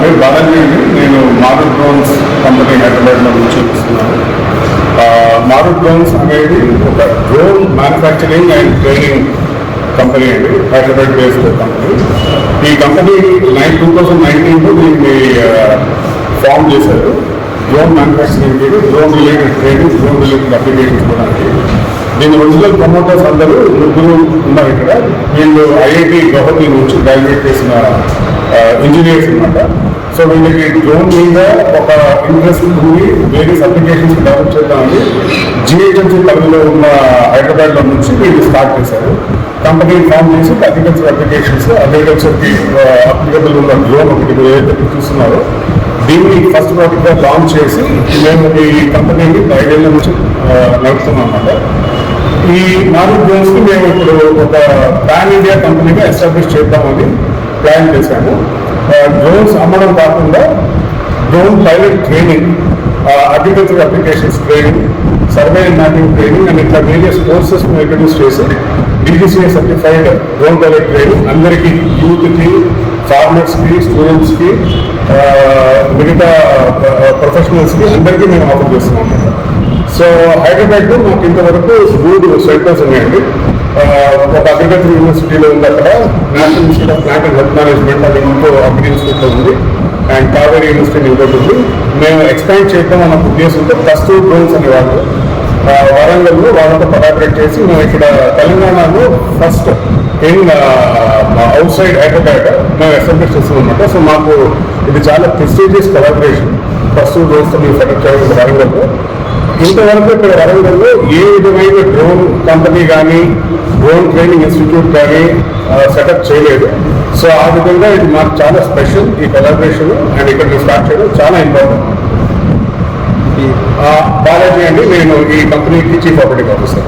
పేరు బాలాజీ అండి. నేను మారుత్ డ్రోన్స్ కంపెనీ హైదరాబాద్లో చూపిస్తున్నాను. మారుత్ డ్రోన్స్ అనేది ఒక drone manufacturing and training company అండి, హైదరాబాద్ బేస్డ్ కంపెనీ. ఈ కంపెనీ 2019లో దీన్ని ఫామ్ చేశారు. Drone manufacturing, drone related training, drone related applications కూడా. దీని ఒరిజినల్ ప్రమోటర్స్ అందరూ ముగ్గురు ఉన్నారు ఇక్కడ. వీళ్ళు ఐఐటి గౌహతి నుంచి గ్రాడ్యుయేట్ చేసిన ఇంజనీర్స్ అనమాట. సో వీళ్ళకి డ్రోన్ మీద ఒక ఇంట్రెస్ట్ ఉంది, వేరియస్ అప్లికేషన్స్ డెవలప్ చేద్దామని జిహెచ్ఎంసీ పరిధిలో ఉన్న హైదరాబాద్లో నుంచి వీళ్ళు స్టార్ట్ చేశారు. కంపెనీ ఫామ్ చేసి అగ్రికల్చర్ అప్లికేషన్స్, అగ్రికల్చర్కి అప్లికబుల్ ఉన్న డ్రోన్ ఒకటి ఏదైతే చూస్తున్నారో దీన్ని ఫస్ట్ ప్రాజెక్ట్గా లాంచ్ చేసి మేము ఈ కంపెనీని 5 ఏళ్ళ నుంచి నడుపుతున్నాం అన్నమాట. ఈ మారుత్ డ్రోన్స్కి మేము ఇప్పుడు ఒక పాన్ ఇండియా కంపెనీగా ఎస్టాబ్లిష్ చేద్దామని ప్లాన్ చేశాము. డ్రోన్స్ అమ్మడం కాకుండా drone pilot training, agriculture applications training, survey and mapping training and ఇట్లా వేరియస్ కోర్సెస్ ఇంట్రడ్యూస్ చేసి DGCA certified drone pilot training అందరికీ, యూత్కి, ఫార్మర్స్కి, స్టూడెంట్స్కి, మిగతా ప్రొఫెషనల్స్కి అందరికీ మేము ఆఫర్ చేస్తున్నాం. సో హైదరాబాద్లో మాకు ఇంతవరకు 3 సెంటర్స్ ఉన్నాయండి. ఒక అగ్రికల్చర్ యూనివర్సిటీలో ఉంది, అక్కడ national institute of plant and health management అది ఇంకో అగ్రి ఇన్స్టిట్యూట్లో ఉంది, అండ్ కావేరీ యూనివర్సిటీ ఇంకోటి ఉంది. మేము ఎక్స్పాండ్ చేద్దాం అన్న ఉద్దేశంతో కస్తూర్ డ్రోన్స్ అనే వాళ్ళు వరంగల్లో వాళ్ళతో కొలాబరేట్ చేసి మేము ఇక్కడ తెలంగాణలో first in out side Hyderabad మేము ఎస్టాబ్లిష్ చేస్తాం అనమాట. సో మాకు ఇది చాలా ప్రెస్టీజియస్ కొలాబరేషన్. కస్తూర్ డ్రోన్స్తో మేము సెటప్ చేయడం వరంగల్లో. ఇంతవరకు ఇక్కడ వరంగల్లో ఏ విధమైన డ్రోన్ కంపెనీ కానీ డ్రోన్ ట్రైనింగ్ ఇన్స్టిట్యూట్ కానీ సెటప్ చేయలేదు. సో ఆ విధంగా ఇది మాకు చాలా స్పెషల్ ఈ కొలాబరేషన్, అండ్ ఇక్కడ మేము స్టార్ట్ చేయడం చాలా ఇంపార్టెంట్. బాలాజీ అండి, నేను ఈ కంపెనీకి చీఫ్ ఆపరేటింగ్ ఆఫీసర్.